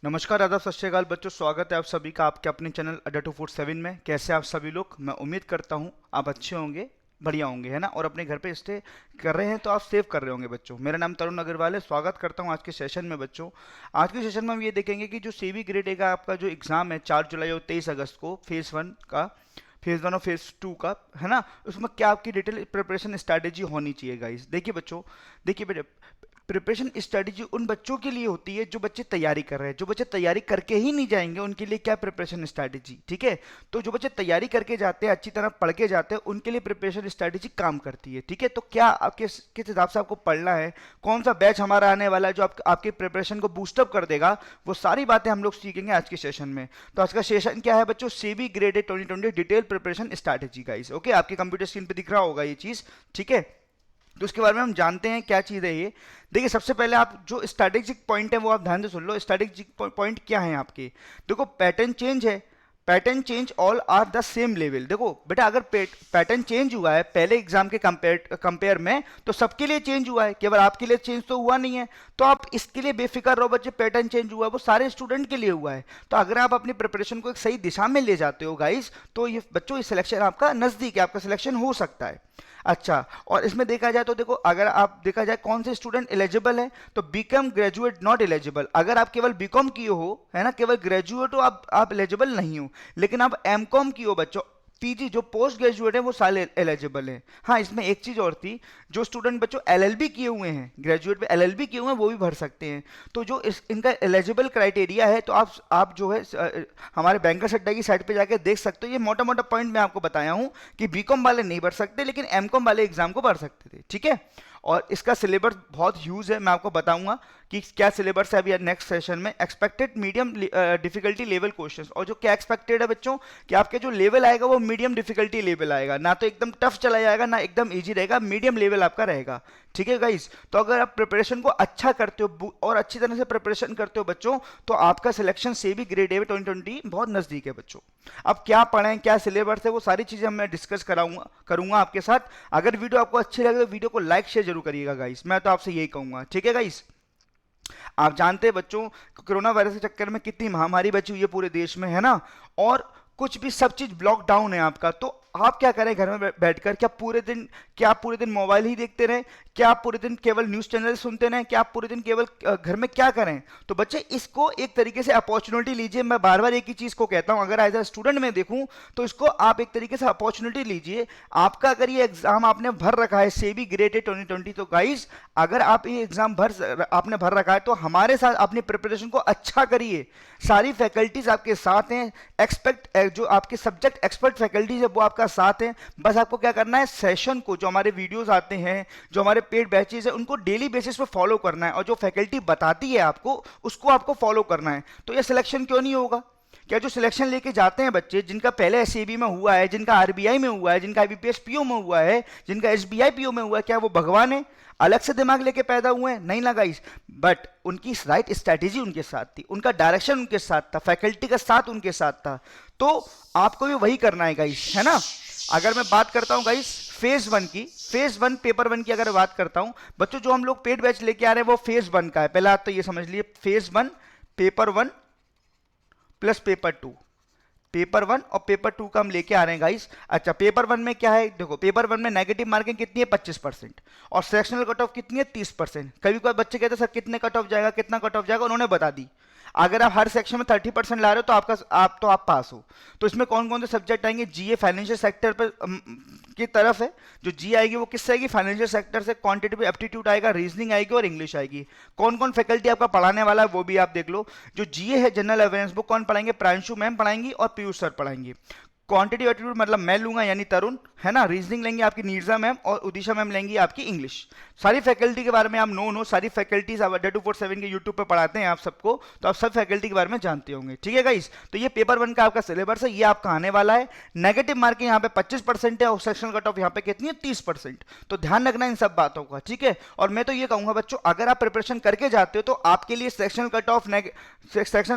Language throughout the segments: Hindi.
नमस्कार, आदाब, सत श्री अकाल बच्चों। स्वागत है आप सभी का आपके अपने चैनल अड्डा 247 में। कैसे आप सभी लोग? मैं उम्मीद करता हूँ आप अच्छे होंगे, बढ़िया होंगे, है ना। और अपने घर पे स्टे कर रहे हैं तो आप सेव कर रहे होंगे बच्चों। मेरा नाम तरुण अग्रवाल है। स्वागत करता हूँ आज के सेशन में बच्चों। आज के सेशन में हम ये देखेंगे कि जो सीबी ग्रेड ए का आपका जो एग्ज़ाम है 4 जुलाई और 23 अगस्त को फेज़ वन और फेज़ टू का, है ना, उसमें क्या आपकी डिटेल प्रिपरेशन स्ट्रैटेजी होनी चाहिए गाइस। देखिए बच्चों, देखिए बेटे, प्रिपरेशन स्ट्रेटजी उन बच्चों के लिए होती है जो बच्चे तैयारी कर रहे हैं। जो बच्चे तैयारी करके ही नहीं जाएंगे उनके लिए क्या प्रिपरेशन स्ट्रेटजी, ठीक है। तो जो बच्चे तैयारी करके जाते हैं, अच्छी तरह पढ़ के जाते हैं, उनके लिए प्रिपरेशन स्ट्रेटजी काम करती है, ठीक है। तो क्या आपके किस हिसाब से आपको पढ़ना है, कौन सा बैच हमारा आने वाला है जो आपकी प्रिपरेशन को बूस्टअप कर देगा, वो सारी बातें हम लोग सीखेंगे आज के सेशन में। तो आज का सेशन क्या है बच्चों? CB grade A 2020 detail preparation strategy guys. Okay, आपके कंप्यूटर स्क्रीन पे दिख रहा होगा ये चीज़, ठीक है। तो उसके बारे में हम जानते हैं क्या चीज़ है ये। देखिए, सबसे पहले आप जो स्ट्रैटेजिक पॉइंट है वो आप ध्यान से सुन लो। स्ट्रैटेजिक पॉइंट क्या है आपके? देखो, पैटर्न चेंज है, pattern change all are the same level. देखो बेटा, अगर पैटर्न चेंज हुआ है पहले एग्जाम के कंपेयर में, तो सबके लिए चेंज हुआ है, केवल आपके लिए चेंज तो हुआ नहीं है। तो आप इसके लिए बेफिक्र रहो बच्चे, पैटर्न चेंज हुआ है वो सारे स्टूडेंट के लिए हुआ है। तो अगर आप अपनी प्रिपरेशन को एक सही दिशा में ले जाते हो गाइस, तो ये बच्चों, ये सिलेक्शन आपका नजदीक है, आपका सिलेक्शन हो सकता है। अच्छा, और इसमें देखा जाए तो देखो, अगर आप देखा जाए कौन से स्टूडेंट एलिजिबल है, तो बीकॉम ग्रेजुएट नॉट एलिजिबल। अगर आप केवल बीकॉम किए हो, है ना, केवल ग्रेजुएट हो, आप एलिजिबल नहीं हो। लेकिन आप एमकॉम किए हो बच्चों, पीजी जो पोस्ट ग्रेजुएट है वो सारे एलिजिबल है। हाँ, इसमें एक चीज और थी, जो स्टूडेंट बच्चों एलएलबी किए हुए हैं, ग्रेजुएट पे एलएलबी किए हुए हैं, वो भी भर सकते हैं। तो जो इनका एलिजिबल क्राइटेरिया है, तो आप जो है हमारे बैंकर्स अड्डा की साइट पे जाके देख सकते हो। ये मोटा मोटा पॉइंट मैं आपको बताया हूँ कि बीकॉम वाले नहीं भर सकते, लेकिन एमकॉम वाले एग्जाम को भर सकते थे, ठीक है। और इसका सिलेबस बहुत ह्यूज है, मैं आपको बताऊंगा कि क्या सिलेबस है अभी नेक्स्ट सेशन में। Expected medium difficulty level questions, और जो क्या एक्सपेक्टेड है बच्चों कि आपके जो लेवल आएगा वो मीडियम डिफिकल्टी लेवल आएगा, ना तो एकदम टफ चला जाएगा ना एकदम इजी रहेगा, मीडियम लेवल आपका रहेगा, ठीक है गाइस। तो अगर आप प्रिपरेशन को अच्छा करते हो और अच्छी तरह से प्रिपरेशन करते हो बच्चों, तो आपका सिलेक्शन से भी ग्रेड ए 2020 बहुत नजदीक है बच्चों। अब क्या पढ़ें, क्या सिलेबस है, वो सारी चीजें मैं डिस्कस करूंगा आपके साथ। अगर वीडियो आपको अच्छी लगे तो वीडियो को लाइक शेयर जरूर करिएगा गाइस, मैं तो आपसे यही कहूंगा, ठीक है गाइस। आप जानते हैं बच्चों, कोरोना वायरस के चक्कर में कितनी महामारी बची हुई है पूरे देश में, है ना। और कुछ भी सब चीज ब्लॉक डाउन है आपका। तो आप क्या करें घर में बैठकर? क्या आप पूरे दिन मोबाइल ही देखते रहें? क्या आप पूरे दिन केवल न्यूज चैनल सुनते रहें? क्या आप पूरे दिन केवल घर में क्या करें? तो बच्चे, इसको एक तरीके से अपॉर्चुनिटी लीजिए। मैं बार बार एक ही चीज को कहता हूं, अगर एज ए स्टूडेंट में देखूं तो इसको आप एक तरीके से अपॉर्चुनिटी लीजिए। आपका अगर ये एग्जाम आपने भर रखा है सेबी ग्रेड ए 2020, तो गाइस, अगर आप ये एग्जाम आपने भर रखा है तो हमारे साथ अपनी प्रिपरेशन को अच्छा करिए। सारी फैकल्टीज आपके साथ हैं, जो आपके सब्जेक्ट एक्सपर्ट फैकल्टीज है वो आपका साथ है। बस आपको क्या करना है, सेशन को, जो हमारे वीडियोस आते हैं, जो हमारे पेड बैचेस है, उनको डेली बेसिस पे फॉलो करना है, और जो फैकल्टी बताती है आपको उसको आपको फॉलो करना है। तो ये सिलेक्शन क्यों नहीं होगा? क्या जो सिलेक्शन लेके जाते हैं बच्चे, जिनका पहले एसएबी में हुआ है, जिनका आरबीआई में हुआ है, जिनका आईबीपीएस पीओ में हुआ है, जिनका एसबीआई पीओ में हुआ है, क्या वो भगवान है? अलग से दिमाग लेके पैदा हुए हैं? नहीं ना गाइस। बट उनकी राइट स्ट्रैटेजी उनके साथ थी, उनका डायरेक्शन उनके साथ था, फैकल्टी का साथ उनके साथ था। तो आपको भी वही करना है गाइस, है ना। अगर मैं बात करता हूं guys phase one paper one की अगर बात करता हूं बच्चों, जो हम लोग पेड बैच लेके आ रहे हैं वो फेज वन का है। पहला आप तो ये समझ लिए, phase one paper one plus paper one और पेपर टू का हम लेके आ रहे हैं गाइस। अच्छा, पेपर वन में क्या है? देखो, पेपर वन में नेगेटिव मार्किंग कितनी है? 25%, और सेक्शनल कट ऑफ कितनी है? 30%। कभी कोई बच्चे कहते हैं सर कितने कट ऑफ जाएगा, कितना कट ऑफ जाएगा, उन्होंने बता दी। अगर आप हर सेक्शन में 30% ला रहे हो तो आप पास हो। तो इसमें कौन कौन से सब्जेक्ट आएंगे? जीए फाइनेंशियल सेक्टर पर की तरफ है, जो जी आएगी वो किससे आएगी? फाइनेंशियल सेक्टर से। क्वांटिटेटिव एप्टीट्यूड आएगा, रीजनिंग आएगी और इंग्लिश आएगी। कौन कौन फैकल्टी आपका पढ़ाने वाला है वो भी आप देख लो। जो जीए है, जनरल अवेयरनेस, बुक कौन पढ़ाएंगे? प्रांशु मैम पढ़ाएंगी और पीयूष सर पढ़ाएंगे। क्वांटिटी एप्टीट्यूड मतलब मैं लूंगा, यानी तरुण, है ना। रीजनिंग लेंगे आपकी नीरजा मैम, और उदिशा मैम लेंगी आपकी इंग्लिश। सारी फैकल्टी के बारे में आप नो सारी फैकल्टीज आप अड्डा 247 के यूट्यूब पे पढ़ाते हैं आप सबको, तो आप सब फैकल्टी के बारे में जानते होंगे, ठीक है गाइस। तो ये पेपर वन का आपका सिलेबस है, ये आपका आने वाला है। नेगेटिव मार्किंग यहाँ पे 25% है, और सेक्शनल कट ऑफ यहाँ पे कितनी है? 30%। तो ध्यान रखना इन सब बातों का, ठीक है। और मैं तो ये कहूंगा बच्चों, अगर आप प्रिपरेशन करके जाते हो तो आपके लिए सेक्शनल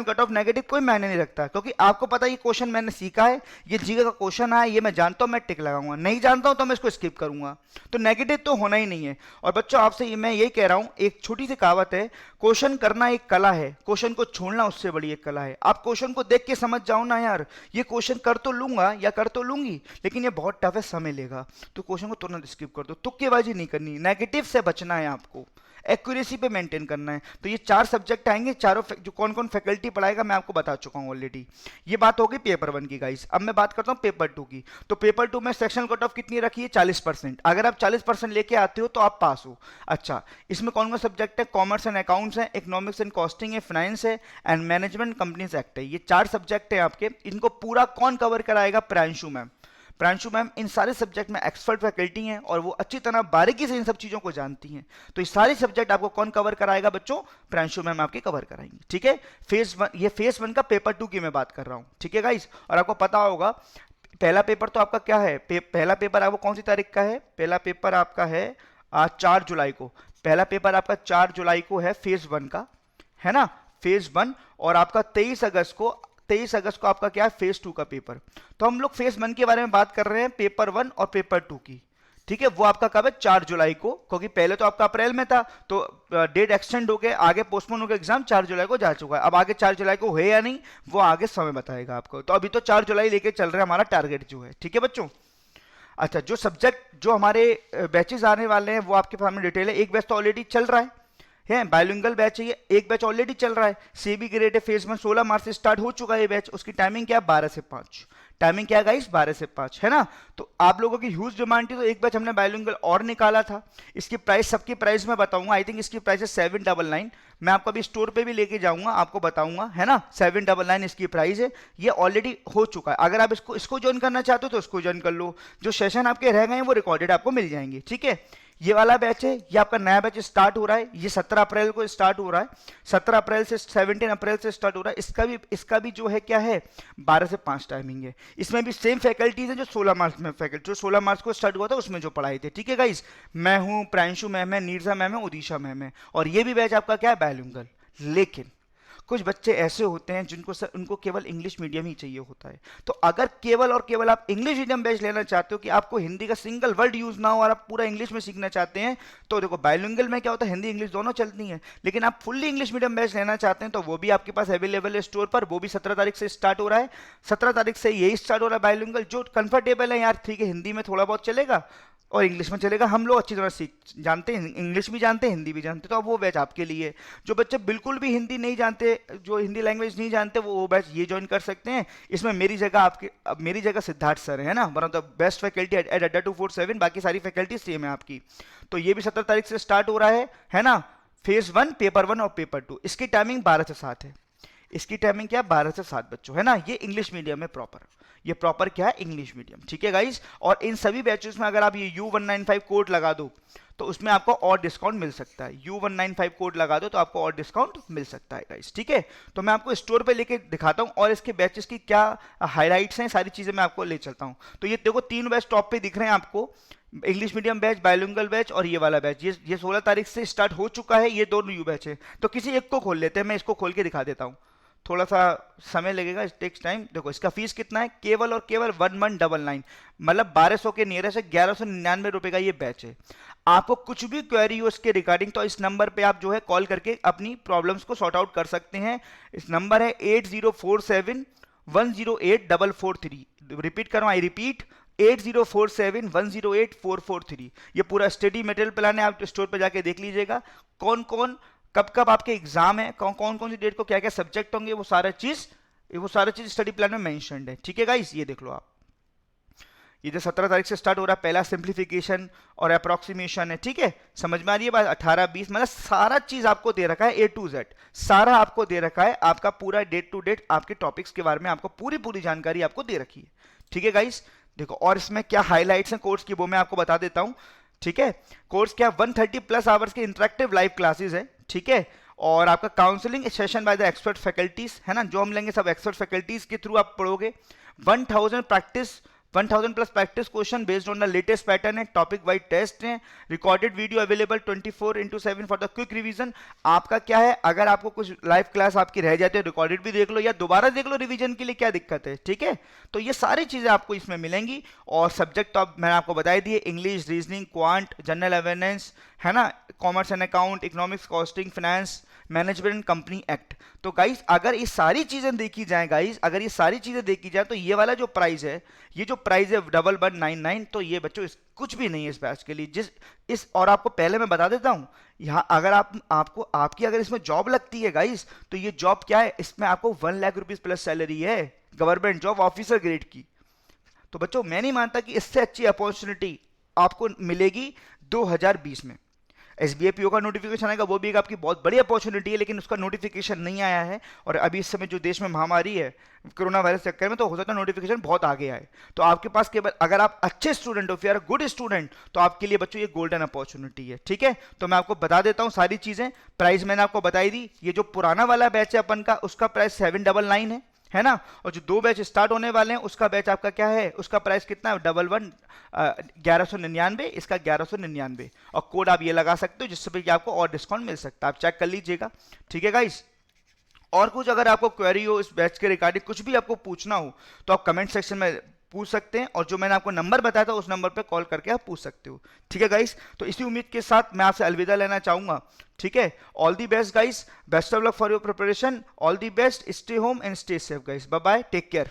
कट ऑफ नेगेटिव कोई मायने नहीं रखता, क्योंकि आपको पता है ये क्वेश्चन मैंने सीखा है, ये जीके का क्वेश्चन आया, ये मैं जानता हूँ, मैं टिक लगाऊंगा, नहीं जानता हूँ तो मैं इसको स्किप करूंगा। तो नेगेटिव तो होना ही नहीं है। और बच्चों आपसे मैं यही कह रहा हूँ, एक छोटी सी कहावत है, क्वेश्चन करना एक कला है, क्वेश्चन को छोड़ना उससे बड़ी एक कला है। आप क्वेश्चन को देख के समझ जाओ ना यार, ये क्वेश्चन कर तो लूंगा या कर तो लूंगी, लेकिन ये बहुत टफ है, समय लेगा, तो क्वेश्चन को तुरंत स्किप कर दो। तुक्केबाजी नहीं करनी, नेगेटिव से बचना है आपको, एक्यूरेसी पे मेंटेन करना है। तो ये 4 सब्जेक्ट आएंगे, चारों जो कौन कौन फैकल्टी पढ़ाएगा मैं आपको बता चुका हूँ ऑलरेडी। ये बात होगी पेपर 1 की गाइस। अब मैं बात करता हूँ पेपर 2 की। तो पेपर 2 में सेक्शनल कट ऑफ कितनी रखी है? 40%। अगर आप 40% लेके आते हो तो आप पास हो। अच्छा, इसमें कौन कौन सब्जेक्ट है? कॉमर्स एंड अकाउंट्स है, इकोनॉमिक्स एंड कॉस्टिंग है, फाइनेंस है, एंड मैनेजमेंट कंपनीज एक्ट है। ये 4 सब्जेक्ट है आपके। इनको पूरा कौन कवर कराएगा? प्रांशु मैम। प्रांशु मैम इन सारे सब्जेक्ट में एक्सपर्ट फैकल्टी हैं और वो अच्छी तरह बारीकी से इन सब चीज़ों को जानती हैं। तो ये सारे सब्जेक्ट आपको कौन कवर कराएगा बच्चों? प्रांशु मैम आपके कवर कराएंगे। ठीक है, फेज 1, ये फेज 1 का पेपर 2 की मैं बात कर रहा हूँ। ठीक है गाइस, और आपको पता होगा पहला पेपर तो आपका क्या है? पहला पेपर आपको कौन सी तारीख का है? पहला पेपर आपका है आज 4 जुलाई को। पहला पेपर आपका 4 जुलाई को है फेज 1 का, है ना, फेज 1। और आपका 23 अगस्त को आपका क्या है? फेज 2 का पेपर। तो हम लोग फेज 1 के बारे में बात कर रहे हैं, पेपर 1 और पेपर 2 की। ठीक है, वो आपका कब है? 4 जुलाई को, क्योंकि पहले तो आपका अप्रैल में था, तो डेट एक्सटेंड हो गया, आगे पोस्टपोन हो गया, एग्जाम 4 जुलाई को जा चुका है। अब आगे 4 जुलाई को है या नहीं, वो आगे समय बताएगा आपको। तो अभी तो 4 जुलाई लेके चल रहे हैं, हमारा टारगेट जो है। ठीक है बच्चों। अच्छा, जो सब्जेक्ट जो हमारे बैचेस आने वाले हैं वो आपके सामने डिटेल है। एक बैच तो ऑलरेडी चल रहा है बायोलिंगल बैच है ये, एक बैच ऑलरेडी चल रहा है। सीबी ग्रेड है, फेज 1 16 मार्च से स्टार्ट हो चुका है ये बैच। उसकी टाइमिंग क्या है? 12 से 5। टाइमिंग क्या है गाइस? 12 से 5, है ना। तो आप लोगों की ह्यूज डिमांड थी, तो एक बैच हमने बायोलिंगल और निकाला था। इसकी प्राइस, सबकी प्राइस मैं बताऊंगा। आई थिंक इसकी प्राइस है 799। मैं आपको अभी स्टोर पे भी लेके जाऊंगा, आपको बताऊंगा, है ना। 799 इसकी प्राइस है। ये ऑलरेडी हो चुका है। अगर आप इसको ज्वाइन करना चाहते हो तो इसको ज्वाइन कर लो। जो सेशन आपके रह गए हैं वो रिकॉर्डेड आपको मिल जाएंगे। ठीक है, ये वाला बैच है, ये आपका नया बैच स्टार्ट हो रहा है। ये 17 अप्रैल को स्टार्ट हो रहा है। 17 अप्रैल से 17 अप्रैल से स्टार्ट हो रहा है। इसका भी जो है क्या है? 12 से 5 टाइमिंग है। इसमें भी सेम फैकल्टीज है जो 16 मार्च में फैकल्टी, जो 16 मार्च को स्टार्ट हुआ था उसमें जो पढ़ाई थे। ठीक है गाइस, मैं हूँ, प्रांशु मैम है, नीरजा मैम है, उदिशा मैम है। और ये भी बैच आपका क्या है? बायोलिंगल। लेकिन कुछ बच्चे ऐसे होते हैं उनको केवल इंग्लिश मीडियम ही चाहिए होता है। तो अगर केवल और केवल आप इंग्लिश मीडियम बैच लेना चाहते हो कि आपको हिंदी का सिंगल वर्ड यूज ना हो और आप पूरा इंग्लिश में सीखना चाहते हैं, तो देखो बायोलिंगल में क्या होता है, हिंदी इंग्लिश दोनों चलती हैं। लेकिन आप फुल्ली इंग्लिश मीडियम बैच लेना चाहते हैं तो वो भी आपके पास अवेलेबल है स्टोर पर। वो भी 17 तारीख से स्टार्ट हो रहा है। 17 तारीख से यही स्टार्ट हो रहा है बायोलिंगल। जो कंफर्टेबल है यार, ठीक है, हिंदी में थोड़ा बहुत चलेगा और इंग्लिश में चलेगा, हम लोग अच्छी तरह सीख जानते हैं, इंग्लिश भी जानते हैं, हिंदी भी जानते हैं, तो अब वो बैच आपके लिए। जो बच्चे बिल्कुल भी हिंदी नहीं जानते, जो हिंदी लैंग्वेज नहीं जानते, वो बैच ये ज्वाइन कर सकते हैं। इसमें मेरी जगह सिद्धार्थ सर है ना, one of the best faculty at अड्डा 247। बाकी सारी फैकल्टी सेम है आपकी। तो ये भी 17 तारीख से स्टार्ट हो रहा है ना। फेज 1, पेपर 1 और पेपर 2। इसकी टाइमिंग 12 से 7 है। इसकी टाइमिंग क्या है? 12 से 7 बच्चों, है ना। ये इंग्लिश मीडियम है प्रॉपर। ये प्रॉपर क्या है? English medium. ठीक है गाइस, और इन सभी बैचेस में अगर आप ये U195 कोड लगा दो तो उसमें आपको और डिस्काउंट मिल सकता है। U195 कोड लगा दो तो आपको और डिस्काउंट मिल सकता है गाइस। ठीक है, तो मैं आपको स्टोर पे लेके दिखाता हूँ और इसके बैचेस की क्या हाईलाइट्स हैं, सारी चीजें मैं आपको ले चलता हूँ। तो ये देखो 3 बैच टॉप पे दिख रहे हैं आपको, इंग्लिश मीडियम बैच, बायोलिंगल बैच और ये वाला बैच। ये 16 तारीख से स्टार्ट हो चुका है। ये दोनों यू बैच है। तो किसी एक को खोल लेते हैं, मैं इसको खोल के दिखा देता हूँ, थोड़ा सा समय लगेगा, इट टेक्स टाइम। देखो इसका फीस कितना है? केवल और केवल 1199, मतलब 1200 के नियर से 1199 रुपए का ये बैच है। आपको कुछ भी क्वेरी हो इसके रिगार्डिंग तो इस नंबर पे आप जो है कॉल करके अपनी प्रॉब्लम्स को सॉर्ट आउट कर सकते हैं। इस नंबर है 8047108443। रिपीट करो, आई रिपीट 8047108443। ये पूरा स्टडी मटेरियल प्लान है, आप स्टोर पे जाके देख लीजिएगा कौन कौन कब कब आपके एग्जाम है, कौन कौन सी डेट को क्या क्या सब्जेक्ट होंगे, वो सारा चीज स्टडी प्लान में मेंशन्ड है। ठीक है गाइस, ये देख लो आप। ये जो 17 तारीख से स्टार्ट हो रहा है, पहला सिंप्लीफिकेशन और अप्रोक्सीमेशन है। ठीक है, समझ में आ रही है बात? 18-20 मतलब सारा चीज आपको दे रखा है, A to Z सारा आपको दे रखा है। आपका पूरा डेट टू डेट आपके टॉपिक्स के बारे में आपको पूरी जानकारी आपको दे रखी है। ठीक है गाइस, देखो और इसमें क्या हाईलाइट्स हैं कोर्स की वो मैं आपको बता देता हूँ। ठीक है, कोर्स क्या 130+ आवर्स के इंटरेक्टिव लाइव क्लासेस है। ठीक है, और आपका counselling session by the expert faculties, है ना, जो हम लेंगे सब एक्सपर्ट फैकल्टीज के थ्रू आप पढ़ोगे। 1000 practice 1000 plus practice question based on the latest pattern है, टॉपिक वाइज टेस्ट है, recorded video available 24/7 for the quick revision. आपका क्या है, अगर आपको कुछ लाइव क्लास आपकी रह जाती है, रिकॉर्डेड भी देख लो या दोबारा देख लो रिवीजन के लिए, क्या दिक्कत है, ठीक है। तो ये सारी चीजें आपको इसमें मिलेंगी। और सब्जेक्ट तो मैंने आपको बताई दिए, English, reasoning, quant, general awareness, है ना, commerce and account, economics, costing, finance, management and company act. तो गाइस अगर ये सारी चीजें देखी जाए, गाइस अगर ये सारी चीजें देखी जाए, तो ये वाला जो प्राइस है, ये जो प्राइस है 1199, तो ये बच्चों कुछ भी नहीं है इस बैच के लिए। और आपको पहले मैं बता देता हूं, यहाँ अगर आपको आपकी अगर इसमें जॉब लगती है गाइस, तो ये जॉब क्या है, इसमें आपको 1 लाख रुपीज प्लस सैलरी है, गवर्नमेंट जॉब ऑफिसर ग्रेड की। तो बच्चों मैं नहीं मानता कि इससे अच्छी अपॉर्चुनिटी आपको मिलेगी 2020 में। एसबीआई पीओ का नोटिफिकेशन आएगा, वो भी एक आपकी बहुत बड़ी अपॉर्चुनिटी है, लेकिन उसका नोटिफिकेशन नहीं आया है। और अभी इस समय जो देश में महामारी है कोरोना वायरस चक्कर में, तो हो सकता है नोटिफिकेशन बहुत आगे आए। तो आपके पास केवल अगर आप अच्छे स्टूडेंट हो, फिर आर गुड स्टूडेंट, तो आपके लिए बच्चों ये गोल्डन अपॉर्चुनिटी है, ठीक है। तो मैं आपको बता देता हूँ सारी चीजें। प्राइस मैंने आपको बताई दी। ये जो पुराना वाला बैच है अपन का, उसका प्राइस 799 है ना। और जो 2 बैच स्टार्ट होने वाले हैं, उसका बैच आपका क्या है, उसका प्राइस कितना है, 1199, इसका 1199। और कोड आप ये लगा सकते हो, जिससे कि आपको और डिस्काउंट मिल सकता है, आप चेक कर लीजिएगा, ठीक है गाइस। और कुछ अगर आपको क्वेरी हो इस बैच के रिगार्डिंग, कुछ भी आपको पूछना हो, तो आप कमेंट सेक्शन में पूछ सकते हैं। और जो मैंने आपको नंबर बताया था, उस नंबर पे कॉल करके आप पूछ सकते हो, ठीक है गाइस। तो इसी उम्मीद के साथ मैं आपसे अलविदा लेना चाहूंगा, ठीक है। All the best guys, best of luck for your preparation, all the best, stay home and stay safe guys, bye bye, take care.